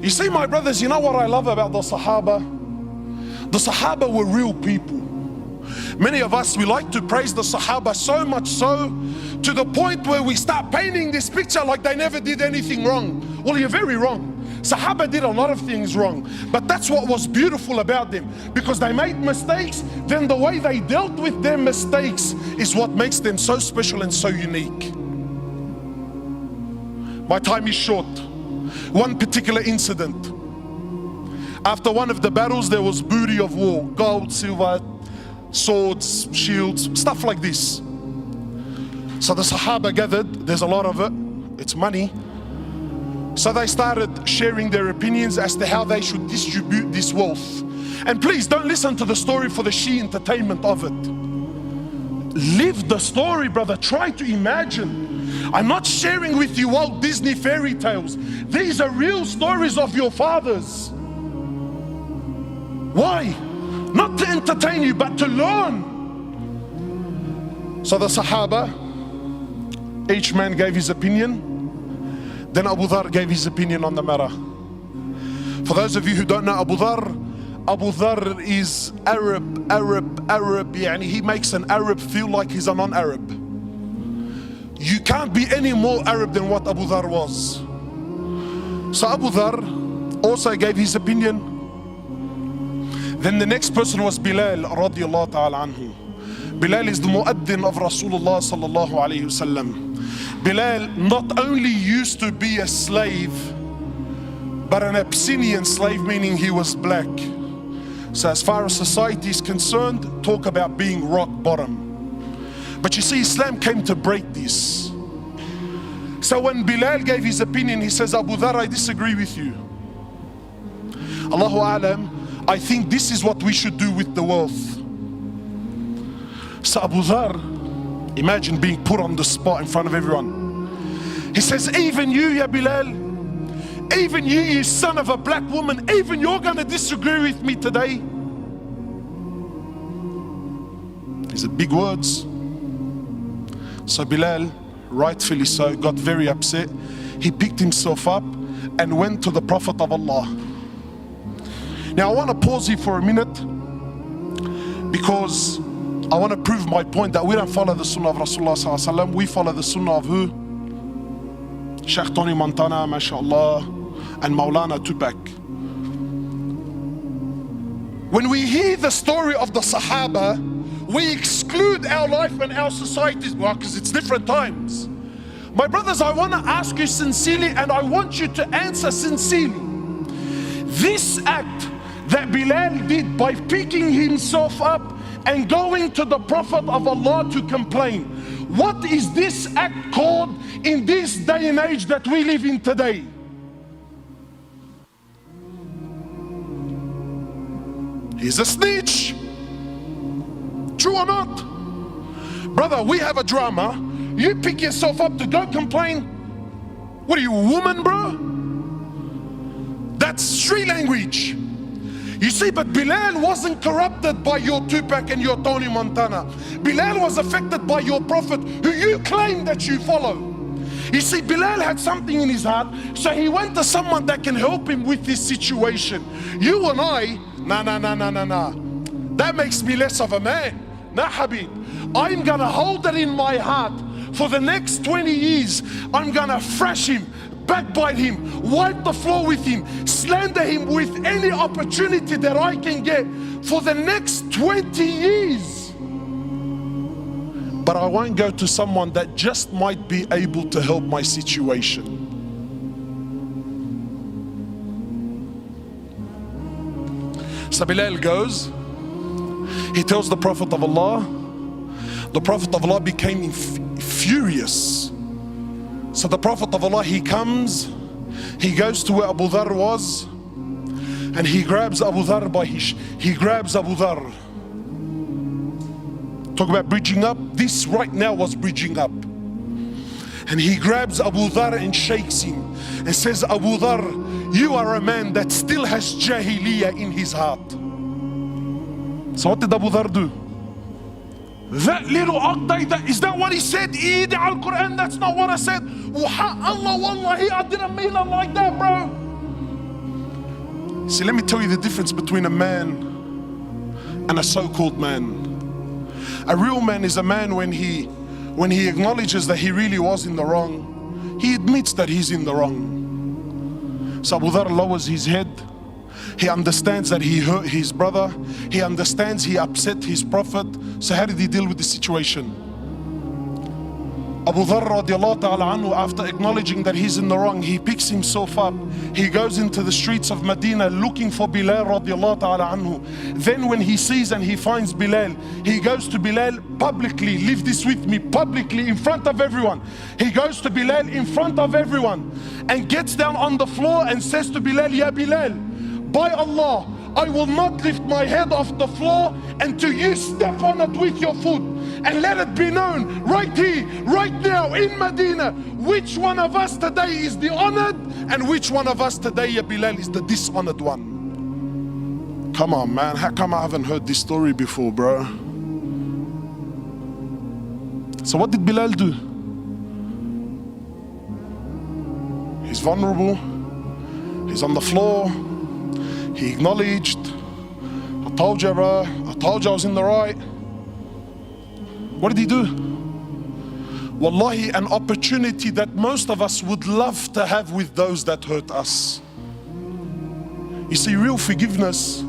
You see, my brothers, you know what I love about the Sahaba? The Sahaba were real people. Many of us, we like to praise the Sahaba so much so, to the point where we start painting this picture like they never did anything wrong. Well, you're very wrong. Sahaba did a lot of things wrong, but that's what was beautiful about them, because they made mistakes. Then the way they dealt with their mistakes is what makes them so special and so unique. My time is short. One particular incident. After one of the battles, there was booty of war, gold, silver, swords, shields, stuff like this. So the Sahaba gathered, there's a lot of it, it's money. So they started sharing their opinions as to how they should distribute this wealth. And please don't listen to the story for the sheer entertainment of it. Live the story, brother. Try to imagine. I'm not sharing with you Walt Disney fairy tales. These are real stories of your fathers. Why? Not to entertain you, but to learn. So the Sahaba, each man gave his opinion. Then Abu Dhar gave his opinion on the matter. For those of you who don't know Abu Dhar is Arab. Yani he makes an Arab feel like he's a non-Arab. You can't be any more Arab than what Abu Dhar was. So Abu Dhar also gave his opinion. Then the next person was Bilal radiallahu ta'ala anhu. Bilal is the muaddin of Rasulullah sallallahu alayhi wasallam. Bilal not only used to be a slave, but an Abyssinian slave, meaning he was black. So as far as society is concerned, talk about being rock bottom. But you see, Islam came to break this. So when Bilal gave his opinion, he says, Abu Dhar, I disagree with you. Allahu A'lam, I think this is what we should do with the wealth. So Abu Dhar, imagine being put on the spot in front of everyone. He says, even you, ya Bilal, even you son of a black woman, even you're going to disagree with me today. These are big words. So Bilal, rightfully so, got very upset. He picked himself up and went to the Prophet of Allah. Now I want to pause here for a minute, because I want to prove my point that we don't follow the Sunnah of Rasulullah sallallahu alaihi wasallam. We follow the Sunnah of who? Sheikh Tony Montana, mashallah, and Maulana Tupac. When we hear the story of the Sahaba, we exclude our life and our societies, well, because it's different times. My brothers, I want to ask you sincerely, and I want you to answer sincerely. This act that Bilal did by picking himself up and going to the Prophet of Allah to complain, what is this act called in this day and age that we live in today? He's a snitch. True or not? Brother, we have a drama. You pick yourself up to go complain. What are you, a woman, bro? That's street language. You see, but Bilal wasn't corrupted by your Tupac and your Tony Montana. Bilal was affected by your Prophet, who you claim that you follow. You see, Bilal had something in his heart, so he went to someone that can help him with this situation. You and I, nah. That makes me less of a man. Nah, Habib. I'm gonna hold it in my heart for the next 20 years. I'm gonna thrash him, backbite him, wipe the floor with him, slander him with any opportunity that I can get for the next 20 years. But I won't go to someone that just might be able to help my situation. So Bilal goes, he tells the Prophet of Allah. The Prophet of Allah became furious. So the Prophet of Allah, he comes, he goes to where Abu Dhar was, and he grabs Abu Dhar he grabs Abu Dhar. Talk about bridging up. This right now was bridging up. And he grabs Abu Dhar and shakes him and says, Abu Dhar, you are a man that still has jahiliyyah in his heart. So what did Abu Dhar do? That little aqday, is that what he said? Eid al-Quran, that's not what I said. Allah, wallahi, I didn't mean it like that, bro. See, let me tell you the difference between a man and a so-called man. A real man is a man when he acknowledges that he really was in the wrong, he admits that he's in the wrong. So Abu Dharr lowers his head. He understands that he hurt his brother. He understands he upset his Prophet. So how did he deal with the situation? Abu Dharr radiallahu ta'ala anhu, after acknowledging that he's in the wrong, he picks himself up. He goes into the streets of Medina looking for Bilal radiallahu ta'ala anhu. Then when he sees and he finds Bilal, he goes to Bilal publicly. Leave this with me, publicly, in front of everyone. He goes to Bilal in front of everyone and gets down on the floor and says to Bilal, Ya Bilal, by Allah, I will not lift my head off the floor until you step on it with your foot. And let it be known right here, right now in Medina, which one of us today is the honored and which one of us today, Ya Bilal, is the dishonored one. Come on, man. How come I haven't heard this story before, bro? So what did Bilal do? He's vulnerable. He's on the floor. He acknowledged, I told you, bro. I told you I was in the right. What did he do? Wallahi, an opportunity that most of us would love to have with those that hurt us. You see, real forgiveness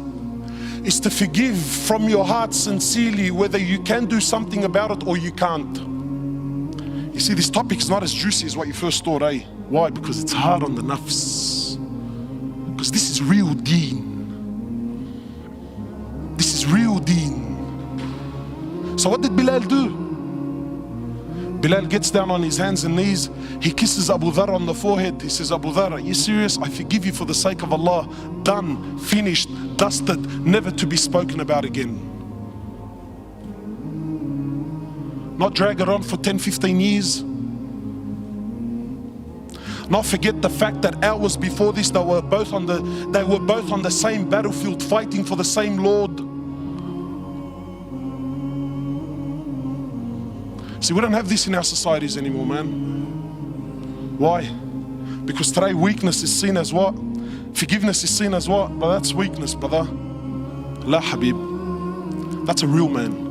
is to forgive from your heart sincerely, whether you can do something about it or you can't. You see, this topic is not as juicy as what you first thought, eh? Why? Because it's hard on the nafs. Because this is real deen. This is real deen. So what did Bilal do? Bilal gets down on his hands and knees. He kisses Abu Dharr on the forehead. He says, Abu Dharr, are you serious? I forgive you for the sake of Allah. Done, finished, dusted, never to be spoken about again. Not drag it on for 10, 15 years. Not forget the fact that hours before this, they were both on the same battlefield, fighting for the same Lord. See, we don't have this in our societies anymore, man. Why? Because today weakness is seen as what? Forgiveness is seen as what? But that's weakness, brother. La Habib. That's a real man.